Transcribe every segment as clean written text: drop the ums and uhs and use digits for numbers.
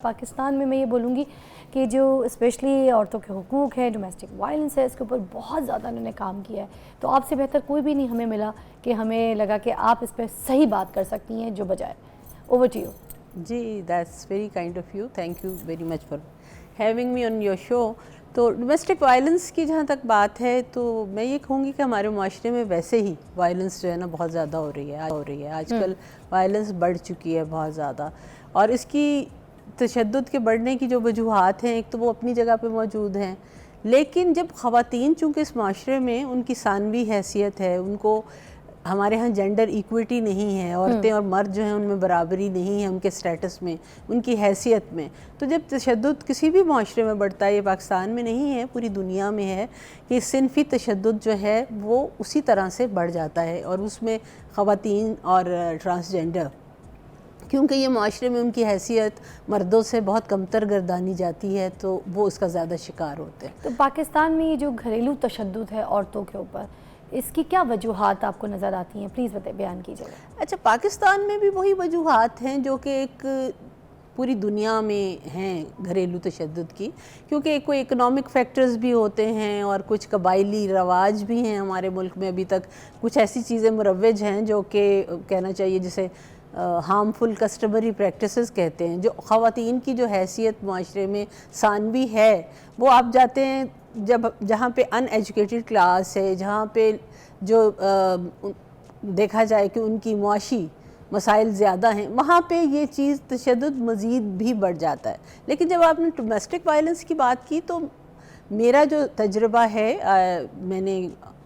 पाकिस्तान में मैं ये बोलूँगी कि जो स्पेशली औरतों के हुकूक हैं, डोमेस्टिक वायलेंस है, इसके ऊपर बहुत ज़्यादा उन्होंने काम किया है। तो आपसे बेहतर कोई भी नहीं हमें मिला कि हमें लगा कि आप इस पर सही बात कर सकती हैं जो बजाय। Over to you. जी, that's very kind of you, thank you very much for having me on your show. तो डोमेस्टिक वायलेंस की जहाँ तक बात है तो मैं ये कहूँगी कि हमारे माशरे में वैसे ही वायलेंस जो है ना बहुत ज़्यादा हो रही है आजकल वायलेंस बढ़ चुकी है बहुत ज़्यादा। और इसकी तशद्दुद के बढ़ने की जो वजूहात हैं, एक तो वो अपनी जगह पे मौजूद हैं, लेकिन जब ख़वातीन चूँकि इस माशरे में उनकी सानवी हैसियत है, उनको हमारे यहाँ जेंडर इक्विटी नहीं है, औरतें और मर्द जो हैं उनमें बराबरी नहीं है उनके स्टेटस में, उनकी हैसियत में। तो जब तशद्दुद किसी भी माशरे में बढ़ता है, ये पाकिस्तान में नहीं है पूरी दुनिया में है कि सिनफी तशद्दुद जो है वो उसी तरह से बढ़ जाता है। और उसमें ख़वातीन और ट्रांसजेंडर, क्योंकि ये माशरे में उनकी हैसियत मर्दों से बहुत कमतर गर्दानी जाती है, तो वो उसका ज़्यादा शिकार होते हैं। तो पाकिस्तान में ये जो घरेलू तशद्दुद है औरतों के ऊपर, इसकी क्या वजूहात आपको नज़र आती हैं? प्लीज़ बयान कीजिएगा। अच्छा, पाकिस्तान में भी वही वजूहात हैं जो कि एक पूरी दुनिया में हैं घरेलू तशद्दुद की, क्योंकि कोई इकोनॉमिक फैक्टर्स भी होते हैं और कुछ कबायली रवाज भी हैं हमारे मुल्क में। अभी तक कुछ ऐसी चीज़ें मुरव्वज हैं जो कि कहना चाहिए जिसे हार्मफुल कस्टमरी प्रैक्टिसेस कहते हैं, जो ख़वातीन की जो हैसियत माशरे में सानवी है, वो आप जाते हैं जब जहाँ पे अनएजुकेटेड क्लास है, जहाँ पे जो देखा जाए कि उनकी मुआशी मसाइल ज़्यादा हैं, वहाँ पे ये चीज़ तशद्दुद मज़ीद भी बढ़ जाता है। लेकिन जब आपने डोमेस्टिक वायलेंस की बात की तो मेरा जो तजुर्बा है, मैंने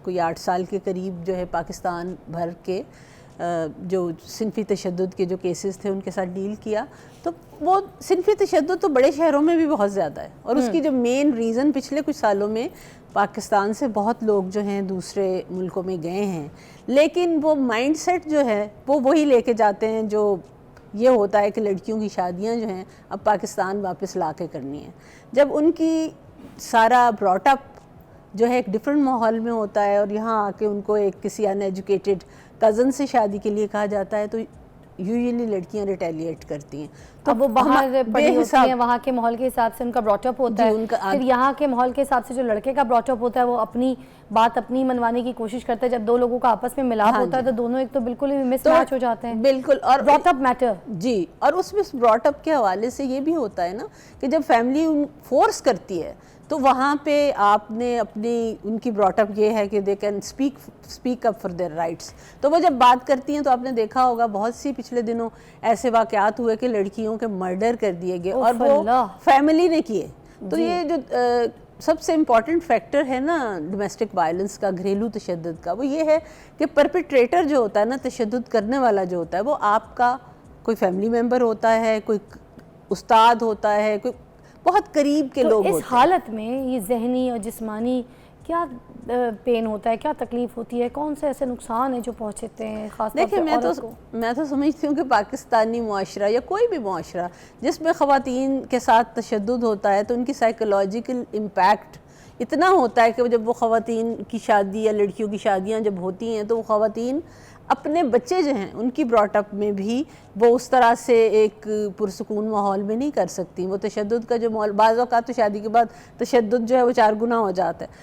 कोई 8 साल के करीब जो है पाकिस्तान भर के जो सिनफी तशद्दुद के जो केसेस थे उनके साथ डील किया। तो वो सिनफी तशद्दुद तो बड़े शहरों में भी बहुत ज़्यादा है, और उसकी जो मेन रीज़न पिछले कुछ सालों में पाकिस्तान से बहुत लोग जो हैं दूसरे मुल्कों में गए हैं, लेकिन वो माइंडसेट जो है वो वही लेके जाते हैं जो ये होता है कि लड़कियों की शादियां जो हैं अब पाकिस्तान वापस ला के करनी है। जब उनकी सारा ब्रॉटअप जो है एक डिफरेंट माहौल में होता है और यहाँ आके उनको एक किसी अनएजुकेटेड कज़न से शादी के लिए कहा जाता है, तो यूजुअली लड़कियां रिटेलिएट करती हैं। तो वो बाहर पड़ी होती हैं, वहाँ के माहौल के हिसाब से उनका ब्रॉटअप होता है, फिर यहाँ के माहौल के हिसाब से जो लड़के का ब्रॉटअप होता है वो अपनी बात अपनी मनवाने की कोशिश करता है। जब दो लोगों का आपस में मिलाप होता है तो दोनों एक तो बिल्कुल ही मिसमैच हो जाते हैं। बिल्कुल। और ब्रॉटअप मैटर जी। और उसमें ब्रॉटअप के हवाले से ये भी होता है ना कि जब फैमिली फोर्स करती है तो वहाँ पे आपने अपनी उनकी ब्रॉटअप ये है कि they can speak up for their rights. तो वो जब बात करती हैं तो आपने देखा होगा बहुत सी पिछले दिनों ऐसे वाक़यात हुए कि लड़कियों के मर्डर कर दिए गए और वो फैमिली ने किए। तो ये जो सबसे इम्पॉर्टेंट फैक्टर है ना डोमेस्टिक वायलेंस का, घरेलू तशद्दुद का, वो ये है कि परपेट्रेटर जो होता है ना, तशद्दुद करने वाला जो होता है, वो आपका कोई फैमिली मेम्बर होता है, कोई उस्ताद होता है, कोई बहुत करीब के लोग होते हैं। इस हालत में ये ज़हनी और जिस्मानी क्या पेन होता है, क्या तकलीफ़ होती है, कौन से ऐसे नुकसान हैं जो पहुँचते हैं खास तौर पे औरत को? मैं तो समझती हूँ कि पाकिस्तानी मुआशरा या कोई भी मुआशरा जिसमें ख़वातीन के साथ तशद्दुद होता है तो उनकी साइकोलॉजिकल इम्पैक्ट इतना होता है कि जब वो ख़वातीन की शादी या लड़कियों की शादियाँ जब होती हैं तो वो ख़वातीन अपने बच्चे जो हैं उनकी ब्रॉटअप में भी वो उस तरह से एक पुरसुकून माहौल में नहीं कर सकती। वो तशद्दुद का जो माहौल, बाज़ औक़ात तो शादी के बाद तशद्दुद जो है वो 4 गुना हो जाता है।